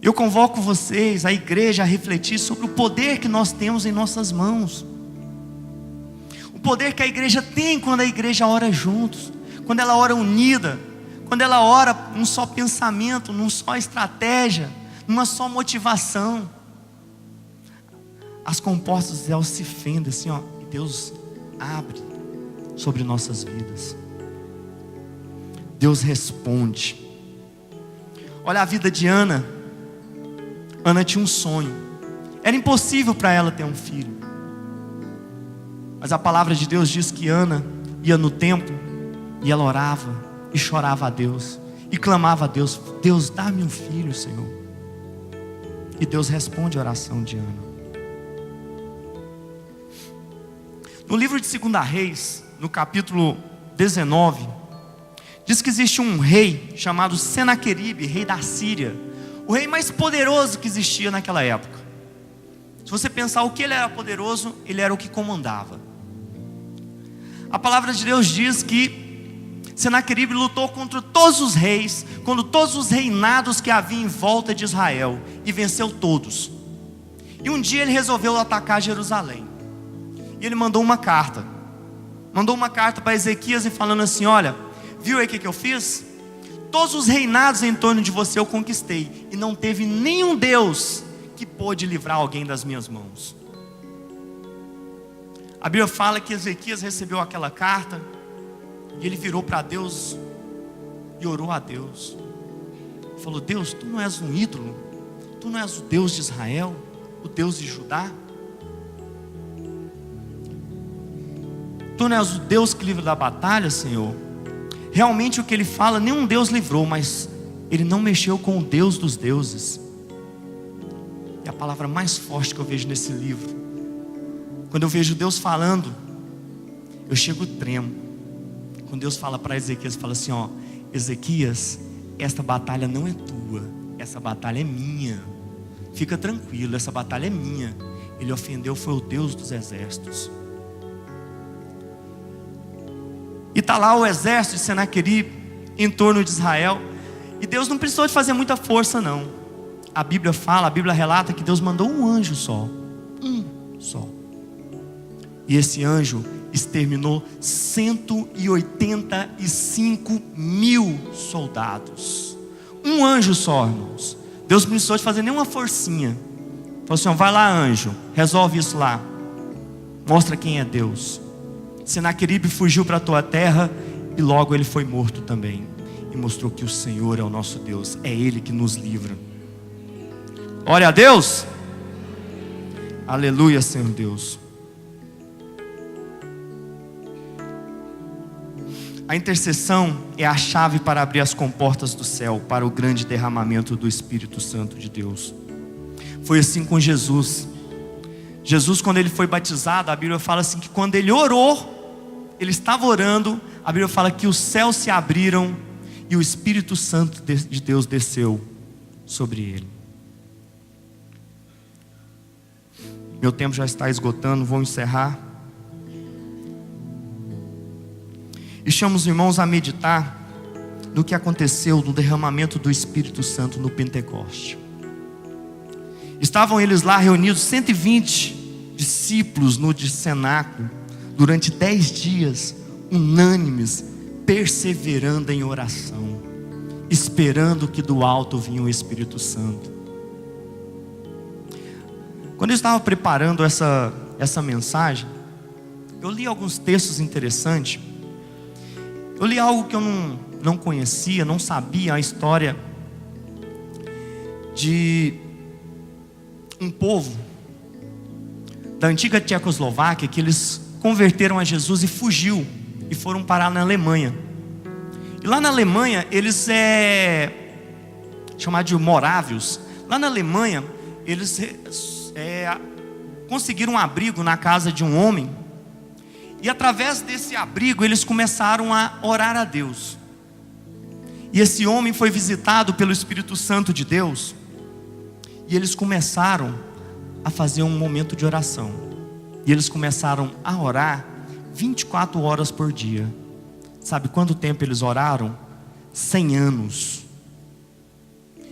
Eu convoco vocês, a igreja, a refletir sobre o poder que nós temos em nossas mãos. O poder que a igreja tem quando a igreja ora juntos, quando ela ora unida, quando ela ora num só pensamento, numa só estratégia, numa só motivação. As compostas do céu se fendem assim, ó, e Deus abre sobre nossas vidas. Deus responde. Olha a vida de Ana. Ana tinha um sonho. Era impossível para ela ter um filho. Mas a palavra de Deus diz que Ana ia no templo e ela orava e chorava a Deus e clamava a Deus: Deus, dá-me um filho, Senhor. E Deus responde a oração de Ana. No livro de 2 Reis, no capítulo 19, diz que existe um rei chamado Senaqueribe, rei da Síria, o rei mais poderoso que existia naquela época. Se você pensar o que ele era poderoso, ele era o que comandava. A palavra de Deus diz que Senaqueribe lutou contra todos os reis, contra todos os reinados que havia em volta de Israel, e venceu todos. E um dia ele resolveu atacar Jerusalém. E ele mandou uma carta para Ezequias, e falando assim: olha, viu aí o que eu fiz? Todos os reinados em torno de você eu conquistei, e não teve nenhum Deus que pôde livrar alguém das minhas mãos. A Bíblia fala que Ezequias recebeu aquela carta, e ele virou para Deus e orou a Deus. Falou: Deus, tu não és um ídolo, tu não és o Deus de Israel, o Deus de Judá, tu não és o Deus que livra da batalha, Senhor. Realmente o que ele fala, nenhum Deus livrou, mas ele não mexeu com o Deus dos deuses. É a palavra mais forte que eu vejo nesse livro. Quando eu vejo Deus falando, eu chego tremo. Quando Deus fala para Ezequias, fala assim: ó, Ezequias, esta batalha não é tua, essa batalha é minha. Fica tranquilo, essa batalha é minha. Ele ofendeu foi o Deus dos exércitos. E está lá o exército de Senaqueribe em torno de Israel. E Deus não precisou de fazer muita força não. A Bíblia relata que Deus mandou um anjo só. Um só. E esse anjo exterminou 185 mil soldados. Um anjo só, irmãos. Deus não precisou de fazer nenhuma forcinha. Falou assim: vai lá, anjo, resolve isso lá. Mostra quem é Deus. Senaqueribe fugiu para a tua terra e logo ele foi morto também. E mostrou que o Senhor é o nosso Deus, é Ele que nos livra. Glória a Deus. Aleluia, Senhor Deus. A intercessão é a chave para abrir as comportas do céu, para o grande derramamento do Espírito Santo de Deus. Foi assim com Jesus. Jesus, quando ele foi batizado, a Bíblia fala assim que quando ele orou, ele estava orando, a Bíblia fala que os céus se abriram e o Espírito Santo de Deus desceu sobre ele. Meu tempo já está esgotando, vou encerrar. E chamo os irmãos a meditar no que aconteceu no derramamento do Espírito Santo no Pentecoste. Estavam eles lá reunidos, 120 discípulos no cenáculo, durante 10 dias, unânimes, perseverando em oração, esperando que do alto vinha o Espírito Santo. Quando eu estava preparando essa mensagem, eu li alguns textos interessantes. Eu li algo que eu não conhecia, não sabia, a história de um povo da antiga Tchecoslováquia que eles converteram a Jesus e fugiu e foram parar na Alemanha. E lá na Alemanha eles chamados de morávios. Lá na Alemanha eles conseguiram um abrigo na casa de um homem. E através desse abrigo eles começaram a orar a Deus. E esse homem foi visitado pelo Espírito Santo de Deus. E eles começaram a fazer um momento de oração. E eles começaram a orar 24 horas por dia. Sabe quanto tempo eles oraram? 100 anos.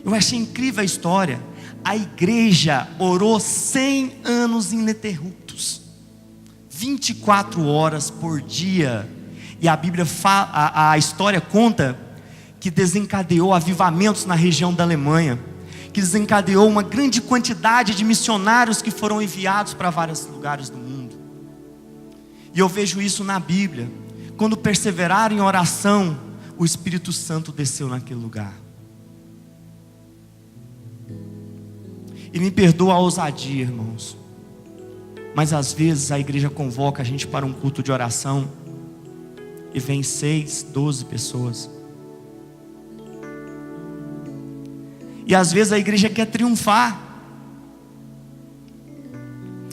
Eu achei incrível a história. A igreja orou 100 anos ininterruptos. 24 horas por dia. E a Bíblia a história conta que desencadeou avivamentos na região da Alemanha, que desencadeou uma grande quantidade de missionários que foram enviados para vários lugares do mundo. E eu vejo isso na Bíblia. Quando perseveraram em oração, o Espírito Santo desceu naquele lugar. E me perdoa a ousadia, irmãos, mas às vezes a igreja convoca a gente para um culto de oração e vem 6, 12 pessoas. E às vezes a igreja quer triunfar.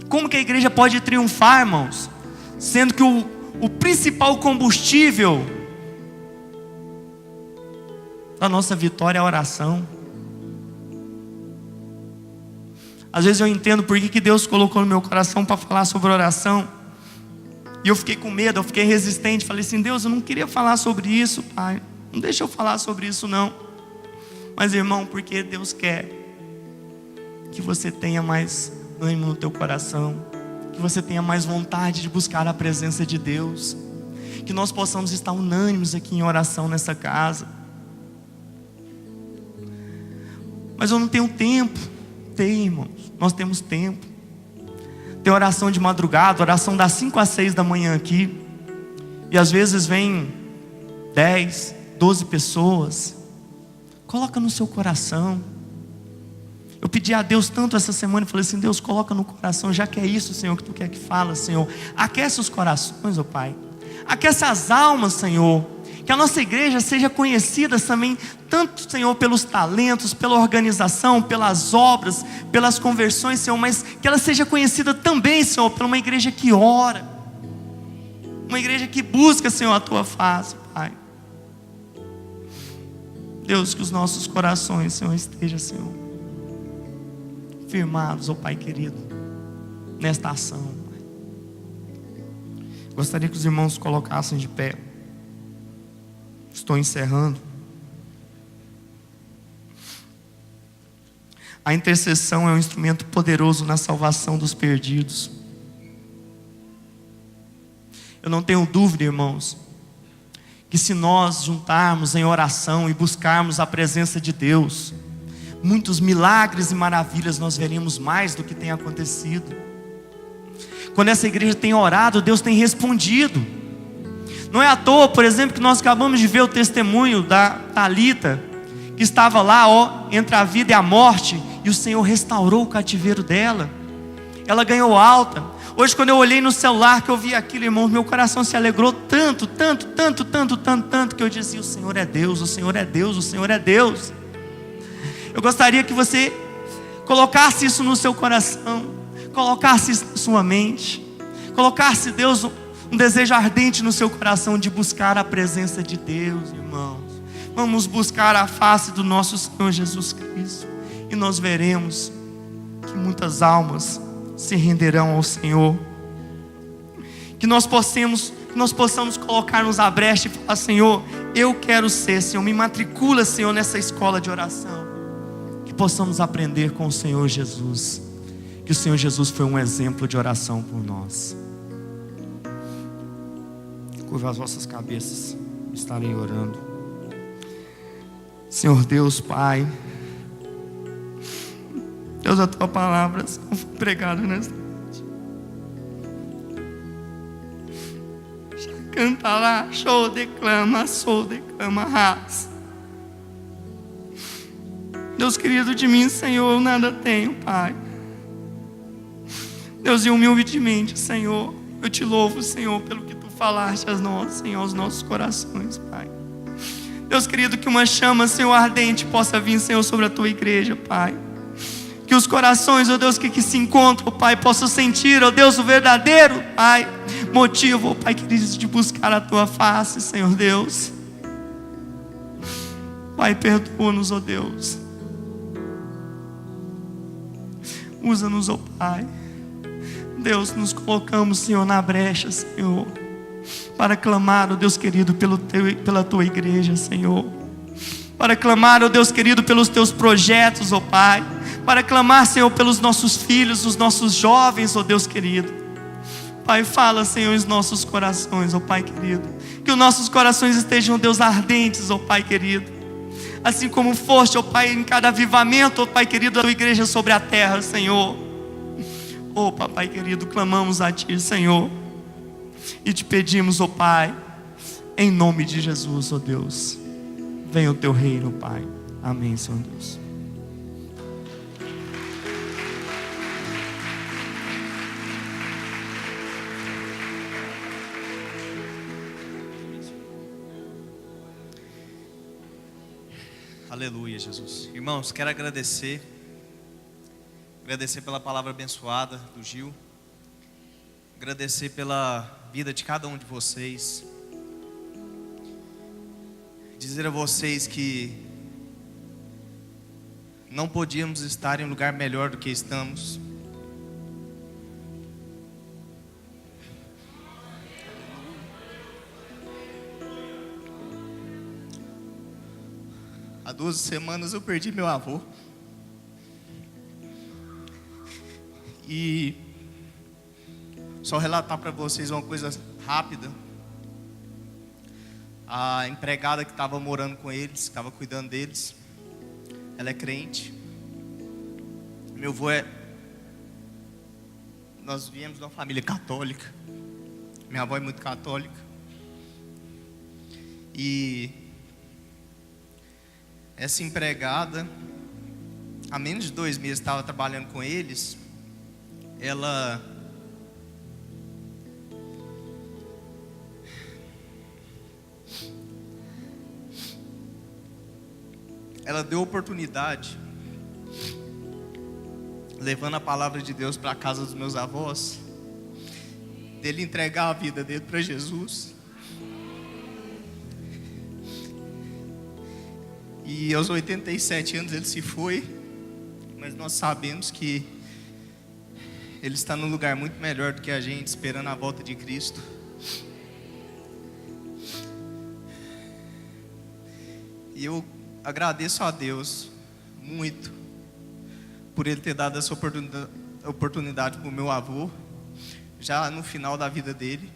Como que a igreja pode triunfar, irmãos? Sendo que o principal combustível da nossa vitória é a oração. Às vezes eu entendo por que Deus colocou no meu coração para falar sobre oração. E eu fiquei com medo, eu fiquei resistente. Falei assim: Deus, eu não queria falar sobre isso, Pai. Não deixa eu falar sobre isso não. Mas irmão, porque Deus quer que você tenha mais ânimo no teu coração, que você tenha mais vontade de buscar a presença de Deus, que nós possamos estar unânimes aqui em oração nessa casa. Mas eu não tenho tempo. Tem, irmãos, nós temos tempo. Tem oração de madrugada, oração das 5 às 6 da manhã aqui. E às vezes vem 10, 12 pessoas. Coloca no seu coração. Eu pedi a Deus tanto essa semana e falei assim: Deus, coloca no coração, já que é isso, Senhor, que Tu quer que fala, Senhor. Aquece os corações, ó Pai. Aquece as almas, Senhor. Que a nossa igreja seja conhecida também, tanto, Senhor, pelos talentos, pela organização, pelas obras, pelas conversões, Senhor, mas que ela seja conhecida também, Senhor, por uma igreja que ora, uma igreja que busca, Senhor, a Tua face, Pai. Deus, que os nossos corações, Senhor, estejam, Senhor, firmados, ó Pai querido, nesta ação, Pai. Gostaria que os irmãos colocassem de pé. Estou encerrando. A intercessão é um instrumento poderoso na salvação dos perdidos. Eu não tenho dúvida, irmãos, que se nós juntarmos em oração e buscarmos a presença de Deus, muitos milagres e maravilhas nós veremos mais do que tem acontecido. Quando essa igreja tem orado, Deus tem respondido. Não é à toa, por exemplo, que nós acabamos de ver o testemunho da Talita, que estava lá, entre a vida e a morte, e o Senhor restaurou o cativeiro dela. Ela ganhou alta. Hoje, quando eu olhei no celular, que eu vi aquilo, irmão, meu coração se alegrou tanto, que eu disse: o Senhor é Deus, o Senhor é Deus, o Senhor é Deus. Eu gostaria que você colocasse isso no seu coração, colocasse isso na sua mente, colocasse, Deus, um desejo ardente no seu coração de buscar a presença de Deus, irmãos. Vamos buscar a face do nosso Senhor Jesus Cristo, e nós veremos que muitas almas se renderão ao Senhor. Que nós possamos colocar-nos à brecha e falar: Senhor, eu quero ser, Senhor, me matricula, Senhor, nessa escola de oração. Que possamos aprender com o Senhor Jesus, que o Senhor Jesus foi um exemplo de oração por nós. Curva as vossas cabeças, estarei orando. Senhor Deus, Pai, Deus, a Tua palavra foi pregada nesta noite. Canta lá, show, declama, ras. Deus querido, de mim, Senhor, eu nada tenho, Pai. Deus, e humildemente, Senhor, eu te louvo, Senhor, pelo que Tu falaste a nós, Senhor, aos nossos corações, Pai. Deus querido, que uma chama, Senhor, ardente possa vir, Senhor, sobre a Tua igreja, Pai. Que os corações, ó Deus, que se encontram, Pai, possam sentir, ó Deus, o verdadeiro, Pai, motivo, ó Pai querido, de buscar a Tua face, Senhor Deus. Pai, perdoa-nos, ó Deus. Usa-nos, ó Pai. Deus, nos colocamos, Senhor, na brecha, Senhor, para clamar, ó Deus querido, pela Tua igreja, Senhor. Para clamar, ó Deus querido, pelos Teus projetos, ó Pai. Para clamar, Senhor, pelos nossos filhos, os nossos jovens, ó Deus querido. Pai, fala, Senhor, os nossos corações, ó Pai querido. Que os nossos corações estejam, Deus, ardentes, ó Pai querido. Assim como foste, ó Pai, em cada avivamento, ó Pai querido, da Tua igreja sobre a terra, Senhor. Ó Papai querido, clamamos a Ti, Senhor. E te pedimos, ó Pai, em nome de Jesus, ó Deus, venha o Teu reino, Pai. Amém, Senhor Deus. Aleluia, Jesus. Irmãos, quero agradecer pela palavra abençoada do Gil, agradecer pela vida de cada um de vocês, dizer a vocês que não podíamos estar em um lugar melhor do que estamos. Há 12 semanas eu perdi meu avô. E só relatar para vocês uma coisa rápida. A empregada que estava morando com eles, que estava cuidando deles, ela é crente. Meu avô Nós viemos de uma família católica. Minha avó é muito católica. E essa empregada, há menos de 2 meses estava trabalhando com eles. Ela deu oportunidade, levando a palavra de Deus para a casa dos meus avós, dele entregar a vida dele para Jesus. E aos 87 anos ele se foi, mas nós sabemos que ele está num lugar muito melhor do que a gente, esperando a volta de Cristo. E eu agradeço a Deus muito por Ele ter dado essa oportunidade para o meu avô, já no final da vida dele.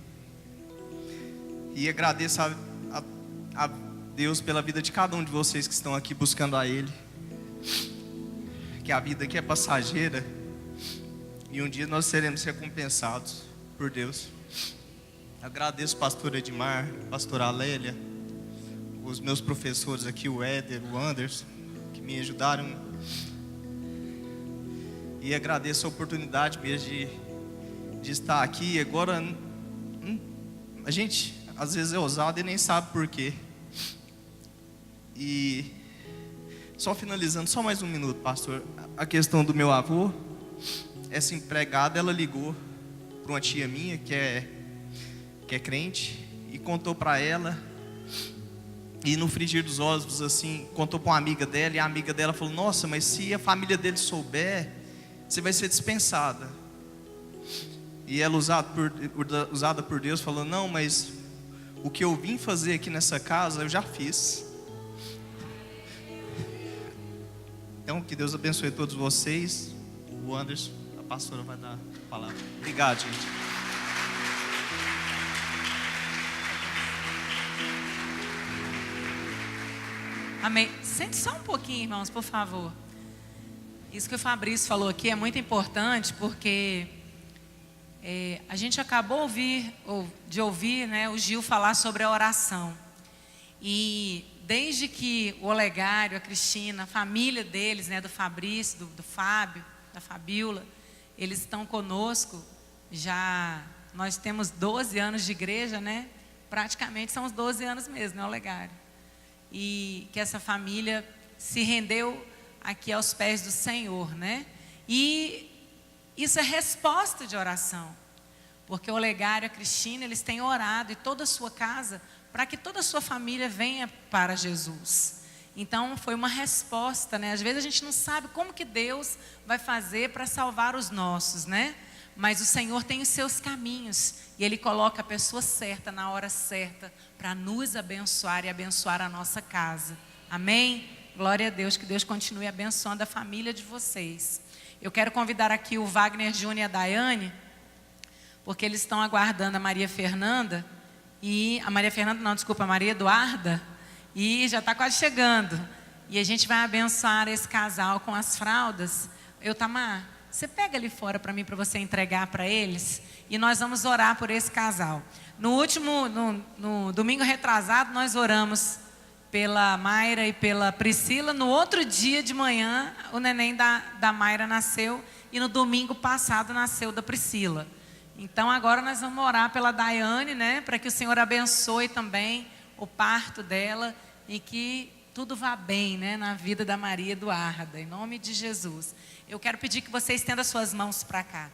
E agradeço a Deus pela vida de cada um de vocês que estão aqui buscando a Ele. Que a vida aqui é passageira e um dia nós seremos recompensados por Deus. Agradeço o pastor Edmar, pastora Lélia, os meus professores aqui, o Éder, o Anderson, que me ajudaram. E agradeço a oportunidade mesmo de estar aqui. Agora, a gente às vezes é ousado e nem sabe por quê. E só finalizando, só mais um minuto, pastor. A questão do meu avô, essa empregada, ela ligou para uma tia minha que é crente e contou para ela. E no frigir dos ovos, assim, contou para uma amiga dela, e a amiga dela falou: nossa, mas se a família dele souber, você vai ser dispensada. E ela, usada por Deus, falou: não, mas o que eu vim fazer aqui nessa casa, eu já fiz. Então, que Deus abençoe todos vocês. O Anderson, a pastora, vai dar a palavra. Obrigado, gente. Amém. Sente só um pouquinho, irmãos, por favor. Isso que o Fabrício falou aqui é muito importante, porque a gente acabou de ouvir, né, o Gil falar sobre a oração. E desde que o Olegário, a Cristina, a família deles, né, do Fabrício, do Fábio, da Fabiola, eles estão conosco, nós temos 12 anos de igreja, né? Praticamente são os 12 anos mesmo, né, Olegário? E que essa família se rendeu aqui aos pés do Senhor, né? E isso é resposta de oração, porque o Olegário e a Cristina, eles têm orado, e toda a sua casa, para que toda a sua família venha para Jesus. Então foi uma resposta, né? Às vezes a gente não sabe como que Deus vai fazer para salvar os nossos, né? Mas o Senhor tem os seus caminhos, e Ele coloca a pessoa certa na hora certa para nos abençoar e abençoar a nossa casa. Amém? Glória a Deus, que Deus continue abençoando a família de vocês. Eu quero convidar aqui o Wagner Júnior e a Daiane, porque eles estão aguardando a Maria Fernanda, a Maria Eduarda, e já está quase chegando. E a gente vai abençoar esse casal com as fraldas. Tamar, você pega ali fora para mim, para você entregar para eles, e nós vamos orar por esse casal. No domingo retrasado, nós oramos pela Mayra e pela Priscila. No outro dia de manhã, o neném da Mayra nasceu, e no domingo passado nasceu da Priscila. Então agora nós vamos orar pela Daiane, né, para que o Senhor abençoe também o parto dela, e que tudo vá bem, né, na vida da Maria Eduarda, em nome de Jesus. Eu quero pedir que você estenda suas mãos para cá.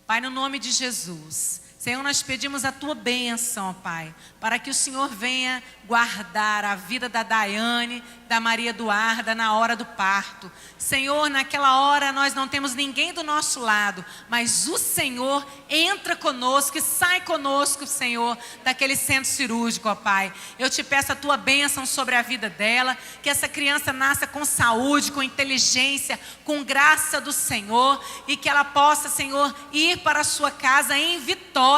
Pai, no nome de Jesus, Senhor, nós pedimos a Tua bênção, Pai, para que o Senhor venha guardar a vida da Daiane, da Maria Eduarda na hora do parto. Senhor, naquela hora nós não temos ninguém do nosso lado, mas o Senhor entra conosco e sai conosco, Senhor, daquele centro cirúrgico, ó Pai. Eu te peço a Tua bênção sobre a vida dela, que essa criança nasça com saúde, com inteligência, com graça do Senhor, e que ela possa, Senhor, ir para a sua casa em vitória,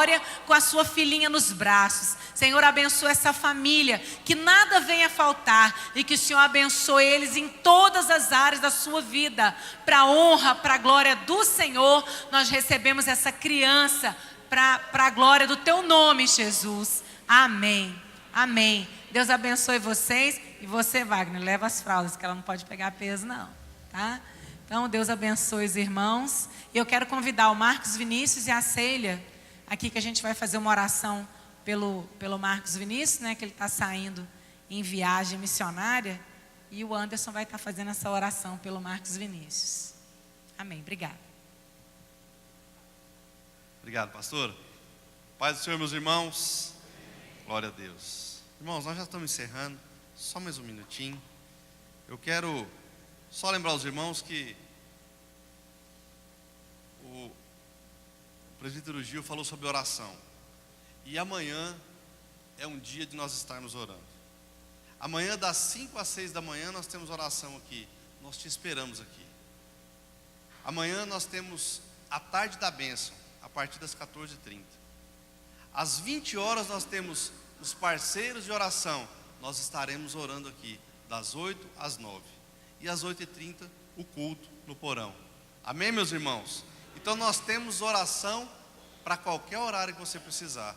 com a sua filhinha nos braços. Senhor, abençoa essa família, que nada venha faltar, e que o Senhor abençoe eles em todas as áreas da sua vida, para a honra, para a glória do Senhor. Nós recebemos essa criança para a glória do Teu nome, Jesus. Amém, amém. Deus abençoe vocês. E você, Wagner, leva as fraldas, que ela não pode pegar peso não, tá? Então Deus abençoe os irmãos. E eu quero convidar o Marcos Vinícius e a Célia aqui, que a gente vai fazer uma oração pelo Marcos Vinícius, né, que ele está saindo em viagem missionária, e o Anderson vai estar fazendo essa oração pelo Marcos Vinícius. Amém, obrigado. Obrigado, pastor. Paz do Senhor, meus irmãos. Glória a Deus. Irmãos, nós já estamos encerrando, só mais um minutinho. Eu quero só lembrar os irmãos que o presbítero Gil falou sobre oração. E amanhã é um dia de nós estarmos orando. Amanhã das 5 às 6 da manhã nós temos oração aqui. Nós te esperamos aqui. Amanhã nós temos a tarde da bênção, a partir das 14h30. Às 20 horas nós temos os parceiros de oração. Nós estaremos orando aqui, das 8 às 9. E às 8h30 o culto no porão. Amém, meus irmãos? Então nós temos oração para qualquer horário que você precisar.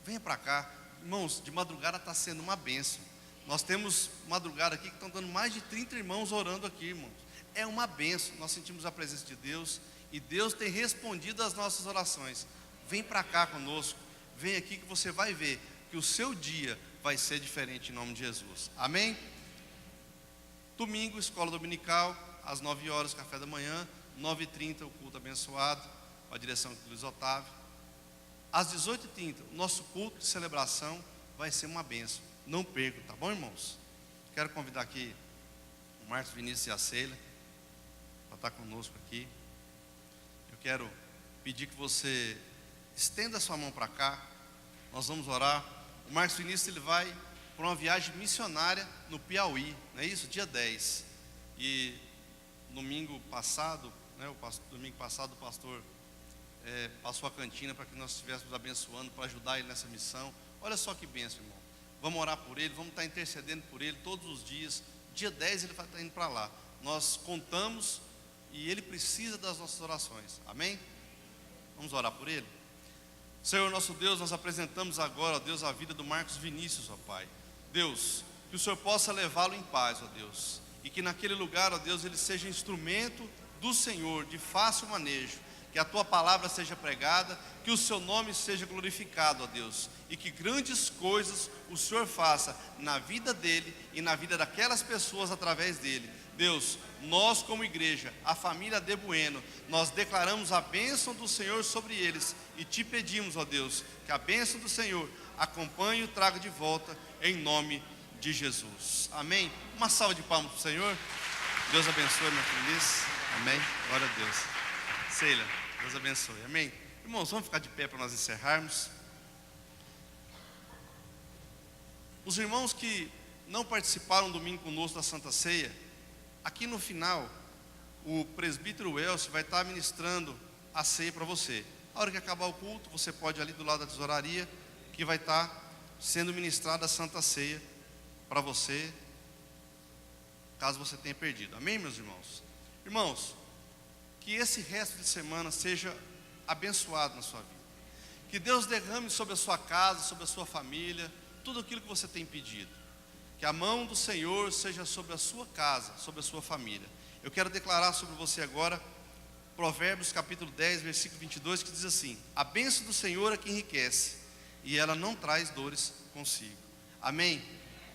Venha para cá. Irmãos, de madrugada está sendo uma bênção. Nós temos madrugada aqui que estão dando mais de 30 irmãos orando aqui, irmãos. É uma bênção, nós sentimos a presença de Deus e Deus tem respondido às nossas orações. Vem para cá conosco, vem aqui que você vai ver que o seu dia vai ser diferente em nome de Jesus. Amém? Domingo, escola dominical, às 9 horas, café da manhã, 9h30, o culto abençoado, com a direção de Luiz Otávio. Às 18h30, o nosso culto de celebração vai ser uma bênção. Não perca, tá bom, irmãos? Quero convidar aqui o Marcos Vinícius e a Ceila para estar conosco aqui. Eu quero pedir que você estenda a sua mão para cá. Nós vamos orar. O Marcos Vinícius ele vai para uma viagem missionária no Piauí, não é isso? Dia 10. E domingo passado, o pastor passou a cantina para que nós estivéssemos abençoando, para ajudar ele nessa missão. Olha só que bênção, irmão. Vamos orar por ele, vamos estar intercedendo por ele todos os dias. Dia 10 ele vai estar indo para lá. Nós contamos e ele precisa das nossas orações. Amém? Vamos orar por ele? Senhor nosso Deus, nós apresentamos agora, ó Deus, a vida do Marcos Vinícius, ó Pai. Deus, que o Senhor possa levá-lo em paz, ó Deus. E que naquele lugar, ó Deus, ele seja instrumento do Senhor, de fácil manejo. Que a Tua palavra seja pregada, que o Seu nome seja glorificado, ó Deus. E que grandes coisas o Senhor faça na vida dele e na vida daquelas pessoas através dele. Deus, nós como igreja, a família de Bueno, nós declaramos a bênção do Senhor sobre eles. E Te pedimos, ó Deus, que a bênção do Senhor acompanhe e o traga de volta, em nome de Jesus. Amém? Uma salva de palmas para o Senhor. Deus abençoe, minha feliz. Amém? Glória a Deus. Ceila, Deus abençoe. Amém? Irmãos, vamos ficar de pé para nós encerrarmos. Os irmãos que não participaram domingo conosco da Santa Ceia, aqui no final, o presbítero Elcio vai estar ministrando a ceia para você. A hora que acabar o culto, você pode ir ali do lado da tesouraria, que vai estar sendo ministrada a Santa Ceia para você, caso você tenha perdido. Amém, meus irmãos? Irmãos, que esse resto de semana seja abençoado na sua vida. Que Deus derrame sobre a sua casa, sobre a sua família, tudo aquilo que você tem pedido. Que a mão do Senhor seja sobre a sua casa, sobre a sua família. Eu quero declarar sobre você agora Provérbios capítulo 10, versículo 22, que diz assim: a bênção do Senhor é que enriquece, e ela não traz dores consigo. Amém?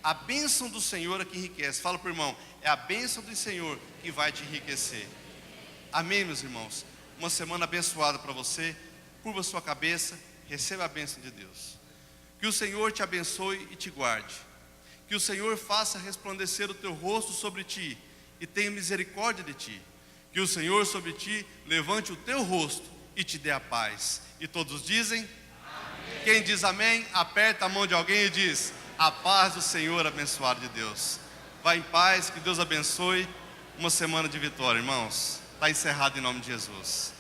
A bênção do Senhor é que enriquece. Fala para o irmão, é a bênção do Senhor que vai te enriquecer. Amém, meus irmãos? Uma semana abençoada para você. Curva sua cabeça, receba a bênção de Deus. Que o Senhor te abençoe e te guarde. Que o Senhor faça resplandecer o teu rosto sobre ti e tenha misericórdia de ti. Que o Senhor sobre ti levante o teu rosto e te dê a paz. E todos dizem? Amém. Quem diz amém, aperta a mão de alguém e diz: a paz do Senhor abençoado de Deus. Vá em paz, que Deus abençoe. Uma semana de vitória, irmãos. Está encerrado em nome de Jesus.